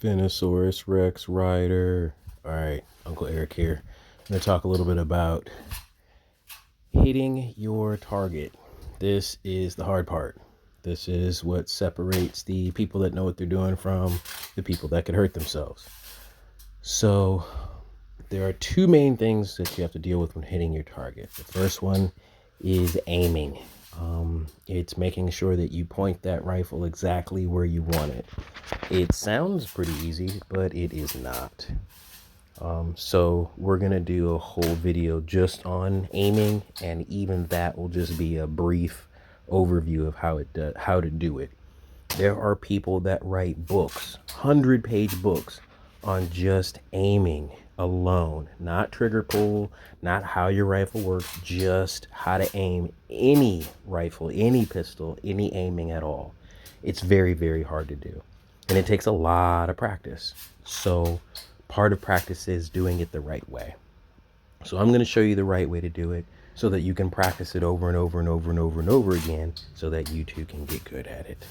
Venosaurus Rex Rider. All right, Uncle Eric here. I'm going to talk a little bit about hitting your target. This is the hard part. This is what separates the people that know what they're doing from the people that could hurt themselves. So, there are two main things that you have to deal with when hitting your target. The first one is aiming. It's making sure that you point that rifle exactly where you want it. It sounds pretty easy, but it is not. So we're gonna do a whole video just on aiming, and even that will just be a brief overview of how to do it. There are people that write books, 100-page books, on just aiming alone, not trigger pull, not how your rifle works, just how to aim any rifle, any pistol, any aiming at all. It's very, very hard to do, and it takes a lot of practice. So part of practice is doing it the right way. So I'm going to show you the right way to do it so that you can practice it over and over and over and over and over again so that you too can get good at it.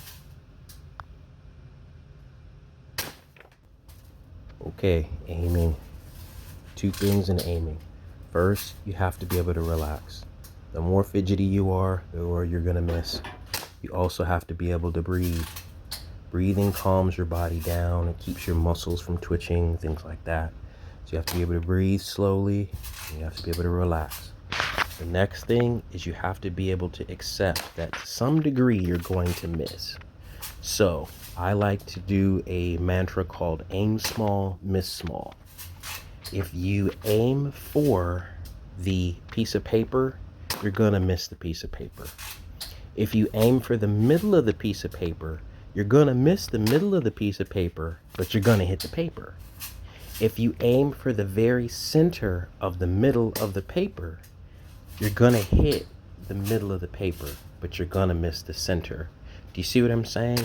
Okay, aiming. Two things in aiming. First, you have to be able to relax. The more fidgety you are, the more you're going to miss. You also have to be able to breathe. Breathing calms your body down. It keeps your muscles from twitching, things like that. So you have to be able to breathe slowly, and you have to be able to relax. The next thing is you have to be able to accept that to some degree you're going to miss. So I like to do a mantra called aim small, miss small. If you aim for the piece of paper, you're gonna miss the piece of paper. If you aim for the middle of the piece of paper, you're gonna miss the middle of the piece of paper, but you're gonna hit the paper. If you aim for the very center of the middle of the paper, you're gonna hit the middle of the paper, but you're gonna miss the center. Do you see what I'm saying?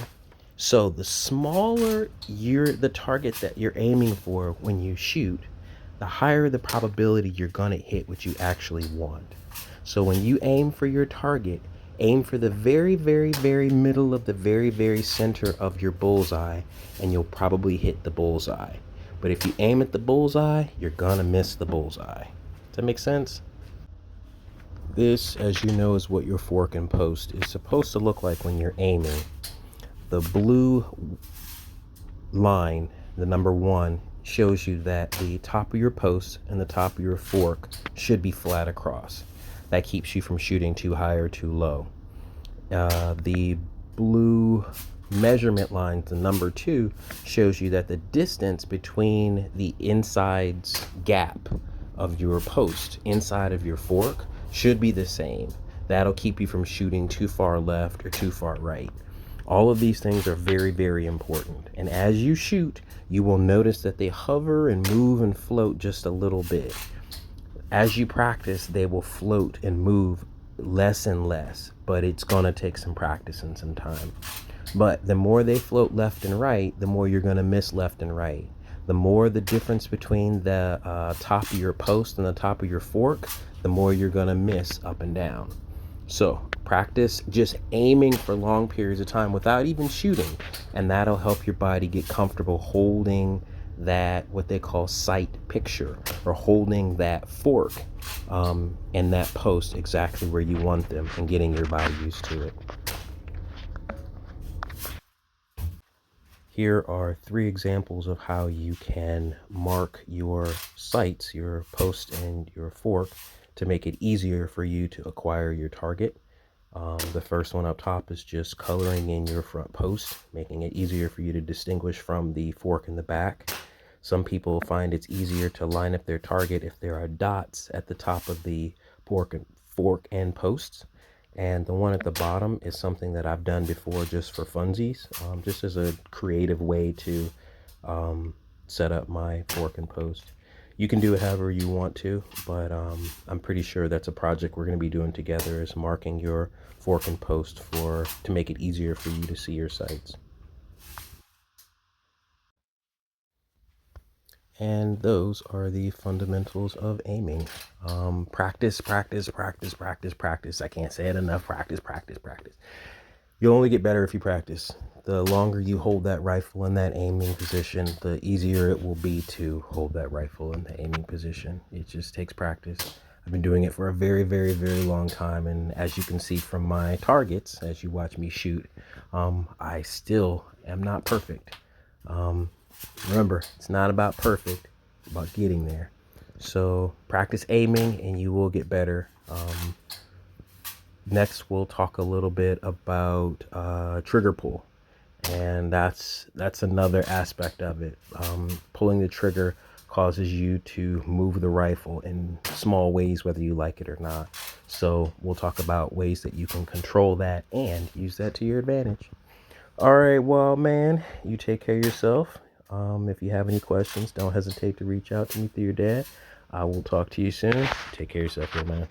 So the smaller the target that you're aiming for when you shoot, the higher the probability you're gonna hit what you actually want. So when you aim for your target, aim for the very, very, very middle of the very, very center of your bullseye, and you'll probably hit the bullseye. But if you aim at the bullseye, you're gonna miss the bullseye. Does that make sense? This, as you know, is what your fork and post is supposed to look like when you're aiming. The blue line, the number 1, shows you that the top of your post and the top of your fork should be flat across. That keeps you from shooting too high or too low. The blue measurement line, the number 2, shows you that the distance between the inside's gap of your post inside of your fork should be the same. That'll keep you from shooting too far left or too far right. All of these things are very, very important. And as you shoot, you will notice that they hover and move and float just a little bit. As you practice, they will float and move less and less, but it's going to take some practice and some time. But the more they float left and right, the more you're going to miss left and right. The more the difference between the top of your post and the top of your fork, the more you're going to miss up and down. So practice just aiming for long periods of time without even shooting, and that'll help your body get comfortable holding that, what they call sight picture, or holding that fork and that post exactly where you want them, and getting your body used to it. Here are 3 examples of how you can mark your sights, your post and your fork, to make it easier for you to acquire your target. The first one up top is just coloring in your front post, making it easier for you to distinguish from the fork in the back. Some people find it's easier to line up their target if there are dots at the top of the fork and posts. And the one at the bottom is something that I've done before just for funsies, just as a creative way to set up my fork and post. You can do it however you want to, but I'm pretty sure that's a project we're going to be doing together, is marking your fork and post to make it easier for you to see your sights. And those are the fundamentals of aiming. Practice, practice, practice, practice, practice. I can't say it enough. Practice, practice, practice. You'll only get better if you practice. The longer you hold that rifle in that aiming position, the easier it will be to hold that rifle in the aiming position. It just takes practice. I've been doing it for a very, very, very long time. And as you can see from my targets, as you watch me shoot, I still am not perfect. Remember, it's not about perfect, it's about getting there. So practice aiming and you will get better. Next, we'll talk a little bit about trigger pull, and that's another aspect of it. Pulling the trigger causes you to move the rifle in small ways, whether you like it or not. So we'll talk about ways that you can control that and use that to your advantage. All right, well, man, you take care of yourself. If you have any questions, don't hesitate to reach out to me through your dad. I will talk to you soon. Take care of yourself, man.